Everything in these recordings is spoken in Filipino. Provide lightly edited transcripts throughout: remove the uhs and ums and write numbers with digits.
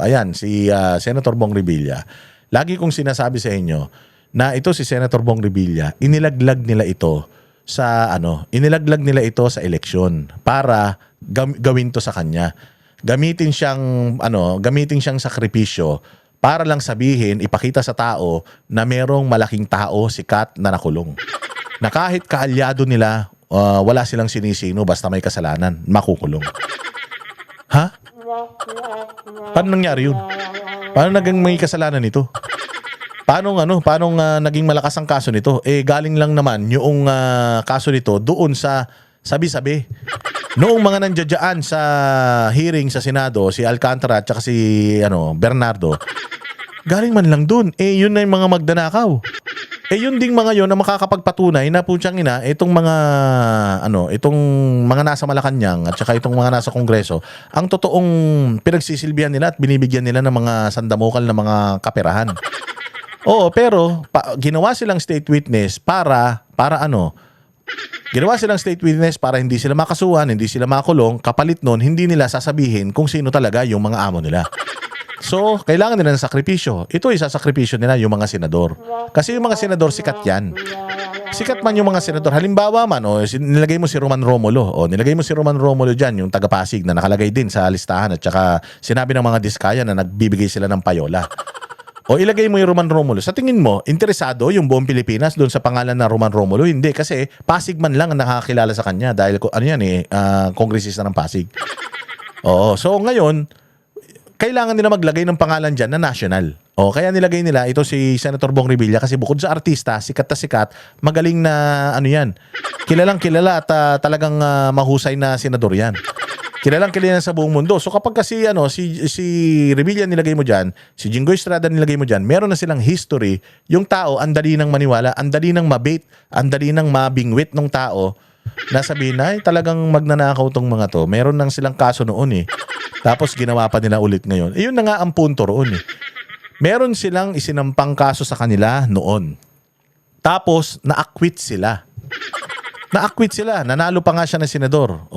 ayan, si Senator Bong Revilla, lagi kong sinasabi sa inyo na ito si Senator Bong Revilla, inilaglag nila ito sa eleksyon para gawin to sa kanya. Gamitin siyang sakripisyo para lang sabihin, ipakita sa tao na merong malaking tao, sikat na nakulong. Na kahit kaalyado nila, wala silang sinisino basta may kasalanan, makukulong. Ha? Paano nangyari yun? Paano naging may kasalanan ito? Paano naging malakas ang kaso nito? Galing lang naman yung kaso nito doon sa sabi-sabi. Noong mga nandiyan sa hearing sa Senado, si Alcantara at saka si Bernardo, galing man lang doon. Yun na yung mga magdanakaw. Yun ding mga yon na makakapagpatunay na putyang ina, itong mga nasa Malacanang at saka itong mga nasa Kongreso, ang totoong pinagsisilbihan nila at binibigyan nila ng mga sandamukal na mga kaperahan. Oo, pero ginawa silang state witness para hindi sila makasuhan, hindi sila makulong. Kapalit nun, hindi nila sasabihin kung sino talaga yung mga amo nila. So, kailangan nila ng sakripisyo. Ito isasakripisyo nila yung mga senador. Kasi yung mga senador, sikat yan. Sikat man yung mga senador. Halimbawa man, nilagay mo si Roman Romulo. Nilagay mo si Roman Romulo dyan, yung taga-Pasig na nakalagay din sa listahan. At saka sinabi ng mga diskaya na nagbibigay sila ng payola. Ilagay mo yung Roman Romulo. Sa tingin mo, interesado yung buong Pilipinas doon sa pangalan na Roman Romulo? Hindi, kasi Pasig man lang ang nakakilala sa kanya dahil kongresista ng Pasig. So ngayon, kailangan nila maglagay ng pangalan dyan na national. Kaya nilagay nila ito si Senator Bong Revilla kasi bukod sa artista, sikat na sikat, magaling na kilalang kilala at talagang mahusay na senador yan. Kilalang kilala sa buong mundo. So kapag kasi si Revilla nilagay mo diyan, si Jinggoy Estrada nilagay mo diyan, meron na silang history. Yung tao andali nang maniwala, andali nang mabait, andali nang mabingwit ng tao na sabihin na talagang magnanakaw tong mga to. Meron nang silang kaso noon Tapos ginawa pa nila ulit ngayon. Yun na nga ang punto roon Meron silang isinampang kaso sa kanila noon. Tapos na-acquit sila. Nanalo pa nga siya ng senador.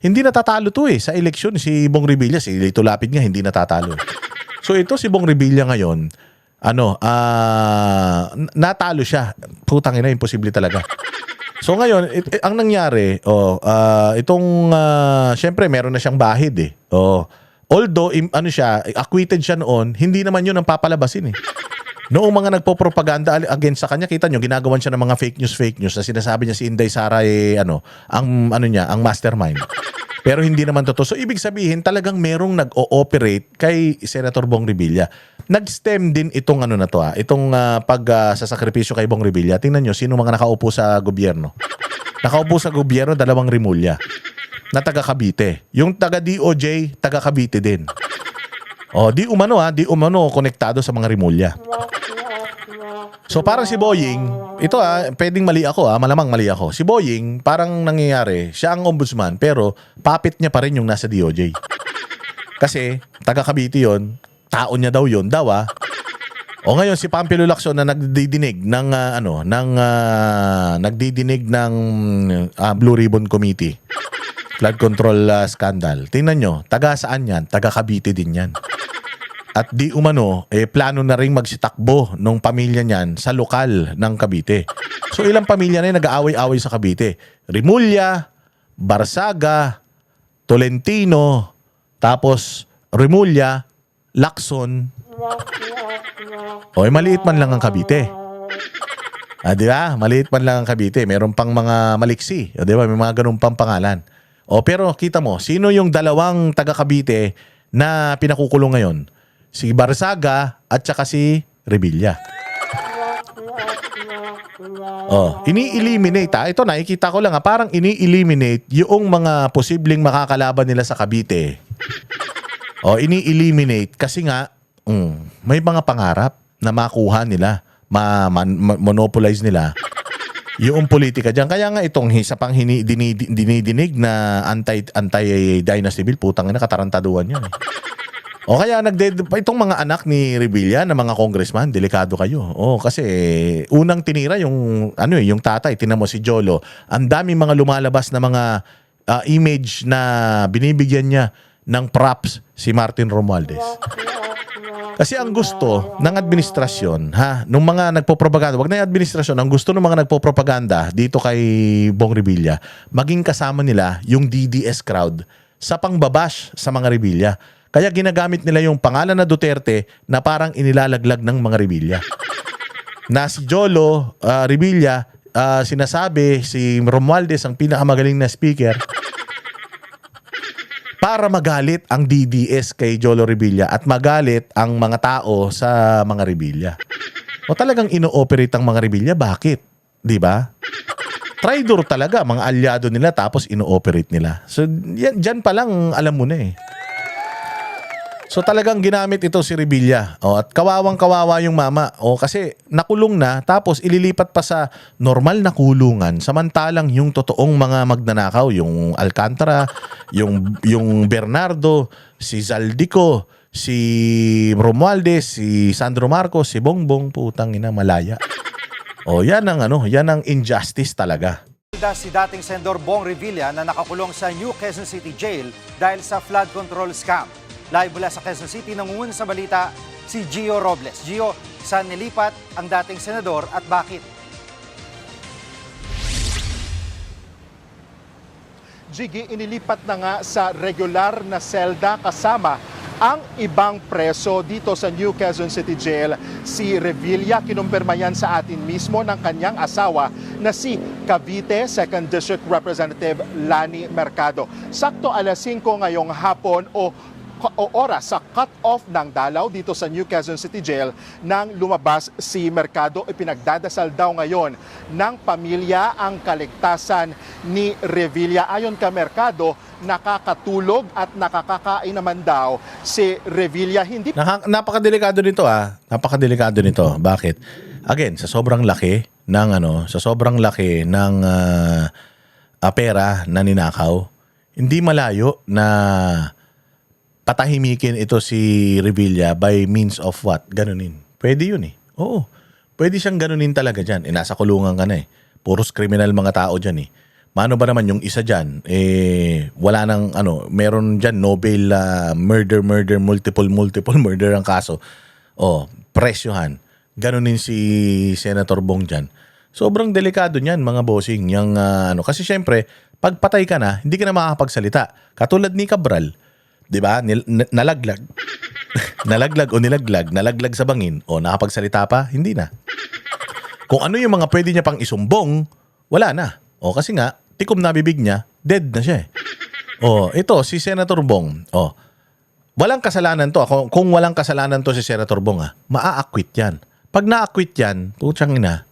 Hindi natatalo to sa eleksyon si Bong Revilla. Si Lito Lapid nga hindi natatalo. So ito si Bong Revilla ngayon, natalo siya. Putang ina, imposible talaga. So ngayon, ang nangyari, syempre meron na siyang bahid although acquitted siya noon, hindi naman yun ang papalabasin Noong mga nagpo-propaganda against sa kanya, kita nyo, ginagawan siya ng mga fake news na sinasabi niya si Inday Sara ang mastermind. Pero hindi naman totoo. So ibig sabihin, talagang merong nag-ooperate kay Senator Bong Revilla. Nag-stem din itong sasakripisyo kay Bong Revilla. Tingnan nyo, sino mga nakaupo sa gobyerno. Nakaupo sa gobyerno, 2 Rimulya na taga Cavite. Yung taga DOJ, taga Cavite din. Di umano konektado sa mga Rimulya. So parang si Boying, ito pwedeng mali ako malamang mali ako. Si Boying, parang nangyayari, siya ang ombudsman pero puppet niya pa rin yung nasa DOJ. Kasi taga Cavite yun, taon niya daw yun, ngayon si Pampilo Lacson na nagdidinig ng Blue Ribbon Committee. Flood control scandal. Tingnan nyo, taga saan yan? Taga Cavite din yan. At di umano, plano na rin magsitakbo ng pamilya niyan sa lokal ng Cavite. So ilang pamilya na yung nag-aaway-away sa Cavite? Rimulya, Barsaga, Tolentino, tapos Rimulya, Lacson. Maliit man lang ang Cavite. Di ba? Maliit man lang ang Cavite. Meron pang mga maliksi. Di ba? May mga ganun pang pangalan. Pero kita mo, sino yung 2 taga Cavite na pinakukulong ngayon? Si Barsaga at saka si Revilla. Ini-eliminate. Ito nakikita ko lang parang ini-eliminate yung mga posibleng makakalaban nila sa Cavite. Ini-eliminate kasi nga may mga pangarap na makuha nila, monopolize nila yung politika diyan. Kaya nga itong isa pang dinidinig na anti-dynasty bill, putang ina, katarantaduhan yan kaya itong mga anak ni Revilla na mga congressman, delikado kayo. Kasi unang tinira yung yung tatay, tinan mo si Jolo. Ang daming mga lumalabas na mga image na binibigyan niya ng props si Martin Romualdez. Kasi ang gusto ng administrasyon, nung mga nagpo-propaganda, wag na yung administrasyon, ang gusto ng mga nagpo-propaganda dito kay Bong Revilla, maging kasama nila yung DDS crowd sa pangbabash sa mga Revilla. Kaya ginagamit nila yung pangalan na Duterte na parang inilalaglag ng mga Revilla. Na si Jolo Revilla, sinasabi si Romualdez ang pinakamagaling na speaker para magalit ang DDS kay Jolo Revilla at magalit ang mga tao sa mga Revilla. O talagang ino-operate ang mga Revilla? Bakit? Di ba? Traidor talaga, mga alyado nila tapos ino-operate nila. So, dyan pa lang alam mo na eh. So talagang ginamit ito si Revilla. At kawawang-kawawa yung mama. Kasi nakulong na tapos ililipat pa sa normal na kulungan. Samantalang yung totoong mga magnanakaw, yung Alcantara, yung Bernardo, si Zaldico, si Romualdez, si Sandro Marcos, si Bongbong, putang ina, malaya. Yan ang injustice talaga. Si dating Senador Bong Revilla na nakakulong sa New Quezon City Jail dahil sa flood control scam. Live mula sa Quezon City, nangunguna sa balita si Gio Robles. Gio, saan nilipat ang dating senador at bakit? Jiggy, inilipat na nga sa regular na selda kasama ang ibang preso dito sa New Quezon City Jail. Si Revilla, kinumpirma yan sa atin mismo ng kanyang asawa na si Cavite 2nd District Representative Lani Mercado. Sakto alas 5 ngayong hapon o oras sa cut-off ng dalaw dito sa New Quezon City Jail nang lumabas si Mercado. Ipinagdadasal daw ngayon ng pamilya ang kaligtasan ni Revilla. Ayon kay Mercado, nakakatulog at nakakakain naman daw si Revilla. Napakadelikado nito Napakadelikado nito. Bakit? Again, sa sobrang laki ng pera na ninakaw, hindi malayo na patahimikin ito si Revilla by means of what? Ganunin. Pwede yun eh. Oo. Pwede siyang ganunin talaga dyan. Nasa kulungan ka na eh. Puros kriminal mga tao dyan eh. Mano ba naman yung isa dyan? Wala nang meron dyan Nobel murder, multiple murder ang kaso. Presyohan. Ganunin si Senator Bong dyan. Sobrang delikado niyan mga bossing. Kasi syempre, pag patay ka na, hindi ka na makakapagsalita. Katulad ni Cabral. 'Di ba? Nalaglag. Nalaglag sa bangin. Nakapagsalita pa? Hindi na. Kung ano yung mga pwede niya pang isumbong, wala na. Kasi nga, tikom na bibig niya, dead na siya. Ito, si Senator Bong. Walang kasalanan to. Kung walang kasalanan to si Senator Bong, maa-acquit yan. Pag na-acquit yan, putsang ina,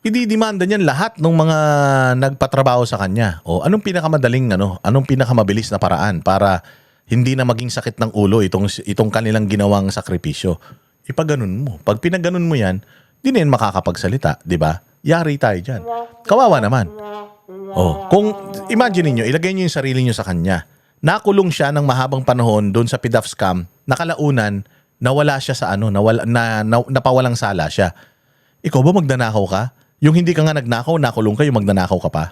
ididimanda niyan lahat ng mga nagpatrabaho sa kanya. Anong pinakamabilis na paraan para hindi na maging sakit ng ulo itong kanilang ginawang sakripisyo? Ipaganon mo. Pag pinaganon mo yan, di na yan makakapagsalita, di ba? Yari tayo dyan. Kawawa naman. Kung imagine niyo, ilagay niyo yung sarili niyo sa kanya. Nakulong siya ng mahabang panahon doon sa PDAF scam, nakalaunan, nawala siya sa napawalang sala siya. Ikaw ba magnanakaw ka? Yung hindi ka nga nagnakaw, nakulong ka, yung magnanakaw ka pa.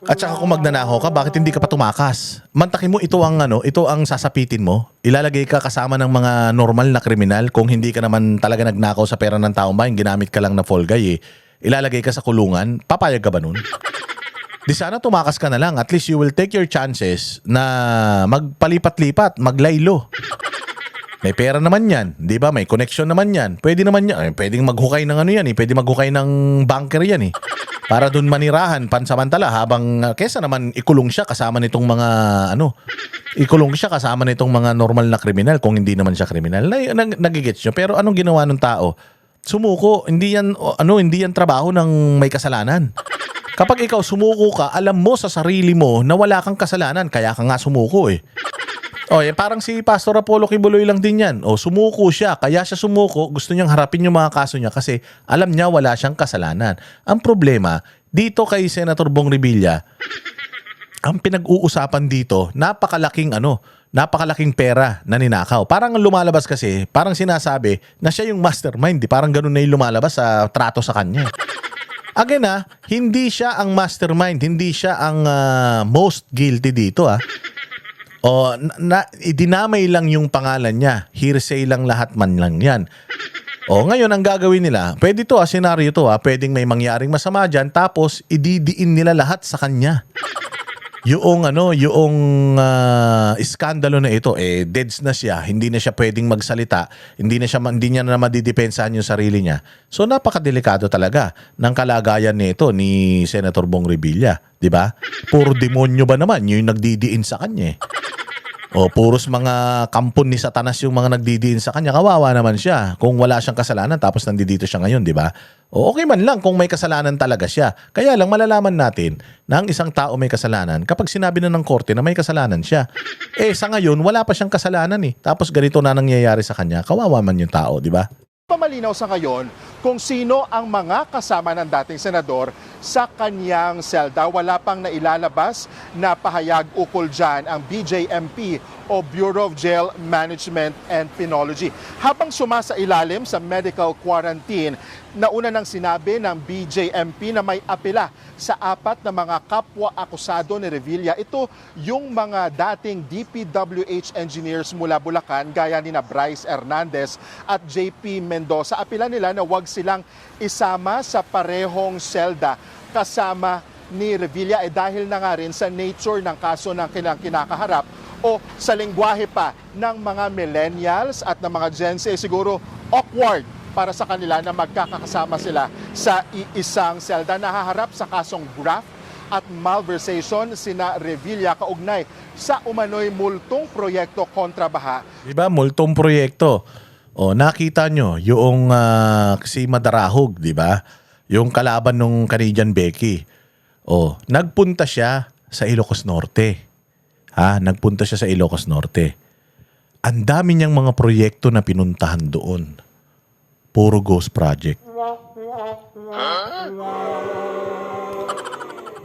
At saka kung magnanakaw ka, bakit hindi ka pa tumakas? Mantakin mo, ito ang sasapitin mo. Ilalagay ka kasama ng mga normal na kriminal. Kung hindi ka naman talaga nagnakaw sa pera ng taong bayan, ginamit ka lang na fall guy ilalagay ka sa kulungan, papayag ka ba nun? Di sana tumakas ka na lang. At least you will take your chances na magpalipat-lipat, maglaylo. May pera naman yan. Di ba? May connection naman yan. Pwede naman yan. Pwedeng maghukay ng yan. Pwede maghukay ng banker yan. Para dun manirahan pansamantala habang kesa naman ikulong siya kasama nitong mga ikulong siya kasama nitong mga normal na kriminal kung hindi naman siya kriminal. Nagigets nyo. Pero anong ginawa ng tao? Sumuko. Hindi yan trabaho ng may kasalanan. Kapag ikaw sumuko ka, alam mo sa sarili mo na wala kang kasalanan. Kaya ka nga sumuko parang si Pastor Apollo Kibuloy lang din yan. Sumuko siya. Kaya siya sumuko. Gusto niyang harapin yung mga kaso niya kasi alam niya wala siyang kasalanan. Ang problema, dito kay Senator Bong Revilla, ang pinag-uusapan dito, napakalaking pera na ninakaw. Parang lumalabas kasi, parang sinasabi na siya yung mastermind. Parang ganun na yung lumalabas sa trato sa kanya. Again hindi siya ang mastermind, hindi siya ang most guilty dito O idinamay lang yung pangalan niya. Hearsay lang lahat man lang yan. O ngayon ang gagawin nila, pwede to senaryo to pwedeng may mangyaring masama dyan tapos ididiin nila lahat sa kanya. Yung iskandalo na ito deads na siya, hindi na siya pwedeng magsalita, hindi niya na madidepensahan yung sarili niya. So napakadelikado talaga ng kalagayan nito ni Senator Bong Revilla, 'di ba? Puro demonyo ba naman yung nagdidiin sa kanya? O puros mga kampon ni Satanas yung mga nagdidiin sa kanya. Kawawa naman siya kung wala siyang kasalanan tapos nandito siya ngayon, di ba? O okay man lang kung may kasalanan talaga siya. Kaya lang malalaman natin na ang isang tao may kasalanan kapag sinabi na ng korte na may kasalanan siya. Sa ngayon, wala pa siyang kasalanan Tapos ganito na nangyayari sa kanya. Kawawa man yung tao, di ba? Pamalinaw sa ngayon kung sino ang mga kasama ng dating senador sa kanyang selda. Wala pang nailalabas na pahayag ukol dyan ang BJMP o Bureau of Jail Management and Penology. Habang sumasailalim sa medical quarantine, nauna nang sinabi ng BJMP na may apela sa 4 na mga kapwa-akusado ni Revilla. Ito yung mga dating DPWH engineers mula Bulacan gaya ni na Bryce Hernandez at JP Mendoza. Apela nila na wag silang isama sa parehong selda kasama ni Revilla dahil na nga rin sa nature ng kaso ng kinakaharap o sa lengguwahe pa ng mga millennials at ng mga Gen Z, siguro awkward para sa kanila na magkakasama sila sa iisang selda. Nahaharap sa kasong graft at malversation sina Revilla kaugnay sa umano'y multong proyekto kontra baha. Diba, multong proyekto. O nakita nyo yung si Madarahog, di ba? Yung kalaban nung Canadian Becky. O nagpunta siya sa Ilocos Norte. Nagpunta siya sa Ilocos Norte. Ang dami niyang mga proyekto na pinuntahan doon. Puro ghost project.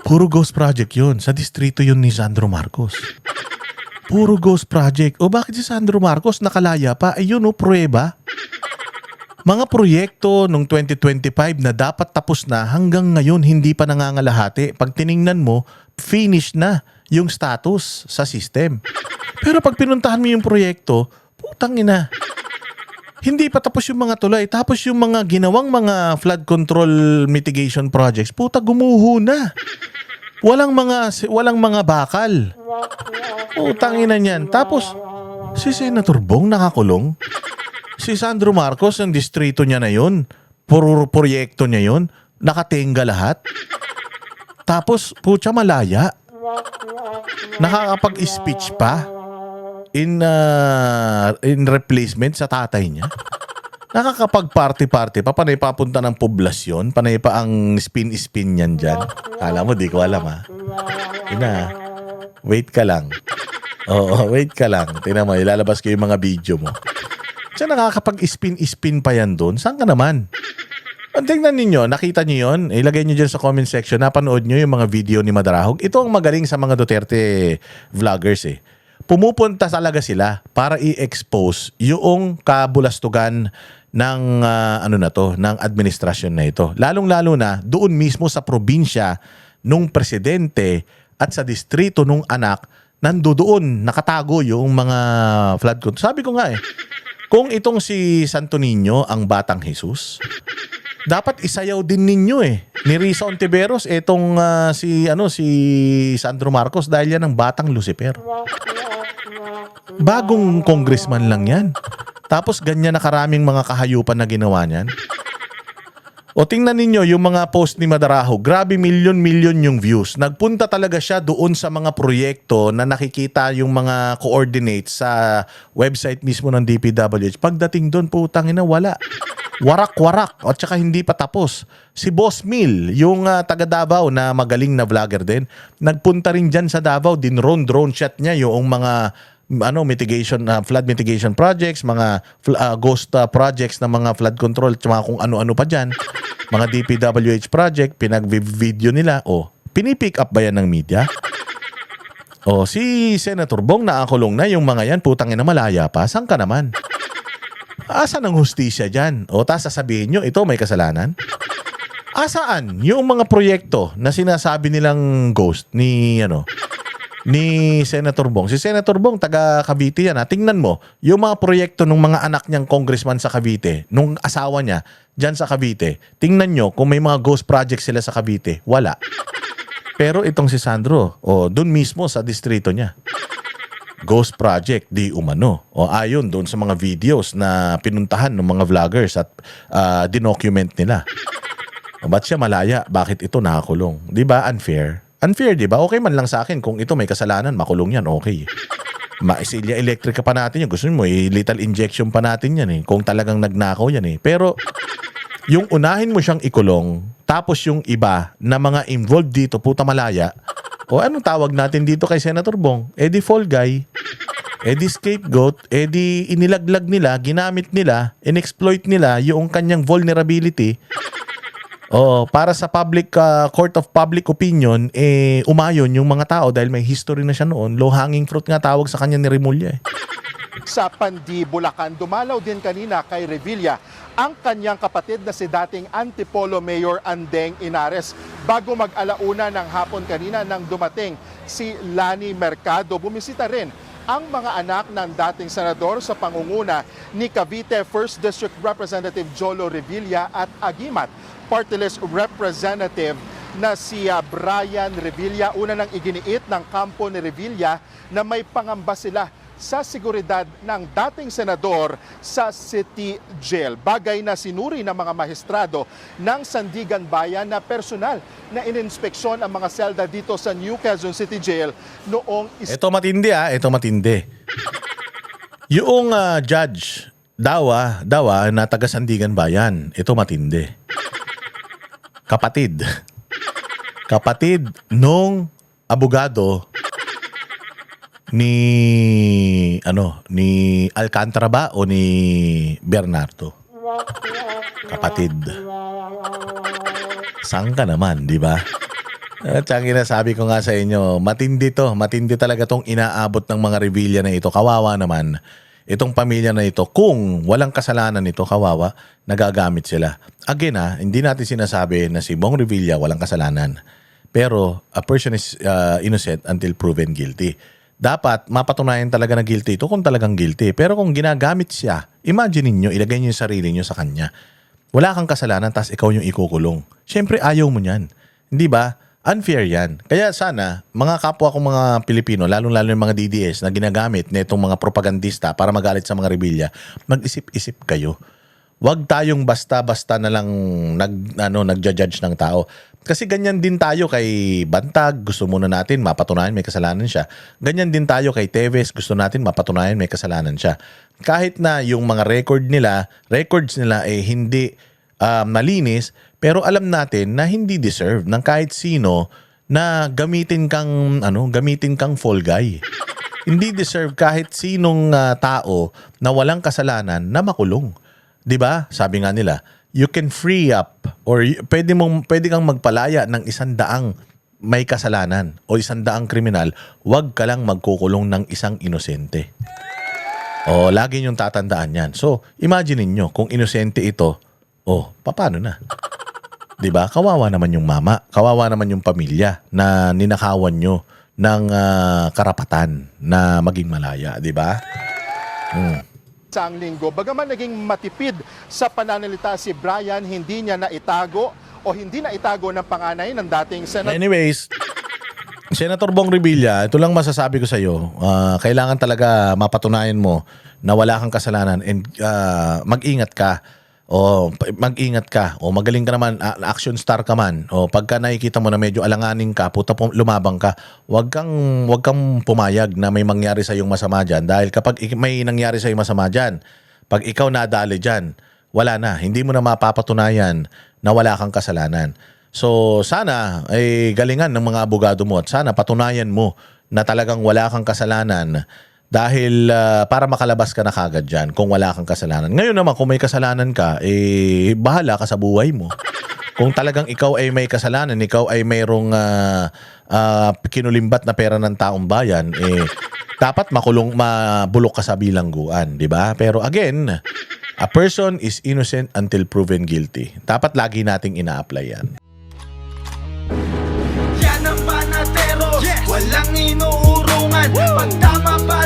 Puro ghost project yun. Sa distrito yun ni Sandro Marcos. Puro ghost project. O bakit si Sandro Marcos nakalaya pa? Ayun pruweba. Mga proyekto noong 2025 na dapat tapos na hanggang ngayon hindi pa nangangalahati. Pag tiningnan mo, finish na yung status sa system. Pero pag pinuntahan mo yung proyekto, putang ina. Hindi pa tapos yung mga tulay. Tapos yung mga ginawang mga flood control mitigation projects, puta gumuho na. Walang mga bakal. Putang ina niyan. Tapos si Senator Bong nakakulong. Si Sandro Marcos, ang distrito niya na yun, puro proyekto niya yun, nakatenga lahat. Tapos, putya malaya. Nakakapag-speech pa in replacement sa tatay niya. Nakakapag-party-party pa, panay papunta ng poblasyon, panay pa ang spin-spin niyan dyan. Alam mo, di ko alam wait ka lang. Oo, wait ka lang. Tingnan mo, ilalabas ko yung mga video mo. Siya nakakapag-spin-spin pa yan doon. Saan ka naman? Tingnan ninyo, nakita nyo yun? Ilagay nyo dyan sa comment section. Napanood nyo yung mga video ni Madarahog. Ito ang magaling sa mga Duterte vloggers Pumupunta talaga sila para i-expose yung kabulastugan ng ng administrasyon na ito. Lalong-lalo na doon mismo sa probinsya nung presidente at sa distrito nung anak, nandoon nakatago yung mga flood control. Sabi ko nga kung itong si Santo Niño ang batang Jesus, dapat isayaw din ninyo ni Risa Ontiveros itong si Sandro Marcos dahil yan ang batang Lucifer. Bagong congressman lang yan. Tapos ganyan na karaming mga kahayupan na ginawa niyan. O tingnan ninyo yung mga post ni Madarahog. Grabe, milyon-milyon yung views. Nagpunta talaga siya doon sa mga proyekto na nakikita yung mga coordinates sa website mismo ng DPWH. Pagdating doon, putang ina, wala. Warak-warak. At saka hindi pa tapos. Si Boss Mil, yung taga Davao na magaling na vlogger din, nagpunta rin dyan sa Davao. Drone shot niya yung mga flood mitigation projects, mga ghost projects na mga flood control, mga kung ano-ano pa dyan, mga DPWH project, pinag-video nila, pinipick up ba yan ng media? Si Senator Bong nakakulong na, yung mga yan, putang ina malaya pa, saan ka naman? Asan ang hustisya dyan? Tas sasabihin nyo, ito may kasalanan? Asaan yung mga proyekto na sinasabi nilang ghost ni Senator Bong? Si Senator Bong taga Cavite yan. Tingnan mo yung mga proyekto ng mga anak niyang congressman sa Cavite, nung asawa niya diyan sa Cavite. Tingnan nyo kung may mga ghost projects sila sa Cavite. Wala. Pero itong si Sandro, doon mismo sa distrito niya. Ghost project, di umano. O ayon doon sa mga videos na pinuntahan ng mga vloggers at dinocument nila. O ba't siya malaya? Bakit ito nakakulong? Di ba unfair? Unfair, di ba? Okay man lang sa akin kung ito may kasalanan, makulong yan, okay. Maisilya electric pa natin yan. Gusto mo, lethal injection pa natin yan eh. Kung talagang nagnakaw yan eh. Pero yung unahin mo siyang ikulong, tapos yung iba na mga involved dito, puta malaya, o anong tawag natin dito kay Senator Bong? Di fall guy, di scapegoat, di inilaglag nila, ginamit nila, inexploit nila yung kanyang vulnerability. Para sa public court of public opinion, umayon yung mga tao dahil may history na siya noon. Low-hanging fruit nga tawag sa kanya ni Remulla eh. Sa Pandi, Bulacan, dumalaw din kanina kay Revilla ang kanyang kapatid na si dating Antipolo Mayor Andeng Inares. Bago mag-alauna ng hapon kanina nang dumating si Lani Mercado, bumisita rin ang mga anak ng dating senador sa pangunguna ni Cavite 1st District Representative Jolo Revilla at Agimat Party List Representative na si Brian Revilla. Una nang iginiit ng kampo ni Revilla na may pangamba sila sa seguridad ng dating senador sa City Jail. Bagay na sinuri ng mga maestrado ng Sandigan Bayan na personal na ininspeksyon ang mga selda dito sa New Quezon City Jail noong Ito matindi ito matindi. Yung judge dawa na taga Sandigan Bayan, ito matindi. Kapatid nung abogado ni Alcantara ba o ni Bernardo? Kapatid. Saan ka naman, di ba? At ang sabi ko nga sa inyo, matindi talaga tong inaabot ng mga Revilla na ito. Kawawa naman itong pamilya na ito. Kung walang kasalanan nito, kawawa, nagagamit sila. Again hindi natin sinasabi na si Bong Revilla walang kasalanan. Pero a person is innocent until proven guilty. Dapat mapatunayan talaga na guilty ito kung talagang guilty. Pero kung ginagamit siya, imagine niyo, ilagay niyo yung sarili niyo sa kanya. Wala kang kasalanan, tas ikaw yung ikukulong. Siyempre, ayaw mo niyan. Hindi ba? Unfair yan. Kaya sana, mga kapwa kong mga Pilipino, lalong-lalo yung mga DDS na ginagamit na itong mga propagandista para magalit sa mga rebelya, mag-isip-isip kayo. Huwag tayong basta-basta na lang nagja-judge ng tao. Kasi ganyan din tayo kay Bantag, gusto muna natin mapatunayan may kasalanan siya. Ganyan din tayo kay Teves, gusto natin mapatunayan may kasalanan siya. Kahit na yung mga records nila hindi malinis, pero alam natin na hindi deserve ng kahit sino na gamitin kang fall guy. Hindi deserve kahit sinong tao na walang kasalanan na makulong. 'Di ba? Sabi nga nila, you can free up or pwede kang magpalaya ng 100 may kasalanan o 100 kriminal, wag ka lang magkukulong ng isang inosente. Lagi niyong tatandaan 'yan. So, imagine niyo kung inosente ito, paano na? 'Di ba? Kawawa naman yung mama, kawawa naman yung pamilya na ninakawan nyo ng karapatan na maging malaya, 'di ba? Saang linggo. Bagaman naging matipid sa pananalita si Brian, hindi niya naitago ng panganay ng dating senador. Anyways, Senator Bong Revilla, ito lang masasabi ko sa iyo. Kailangan talaga mapatunayan mo na wala kang kasalanan and mag-ingat ka. Mag-ingat ka. Magaling ka naman, action star ka man. Pagka nakikita mo na medyo alanganin ka, lumabang ka. Huwag kang pumayag na may mangyari sa iyong masama diyan dahil kapag may nangyari sa iyong masama diyan, pag ikaw nadali diyan, wala na. Hindi mo na mapapatunayan na wala kang kasalanan. So sana ay galingan ng mga abogado mo at sana patunayan mo na talagang wala kang kasalanan. Dahil para makalabas ka na kagad dyan kung wala kang kasalanan. Ngayon naman kung may kasalanan ka, bahala ka sa buhay mo. Kung talagang ikaw ay may kasalanan, ikaw ay mayroong kinulimbat na pera ng taong bayan, dapat mabulok ka sa bilangguan, di ba? Pero again, A person is innocent until proven guilty. Dapat lagi nating ina-apply yan. Yan ang panatero, walang inuurungan. Pag tama pa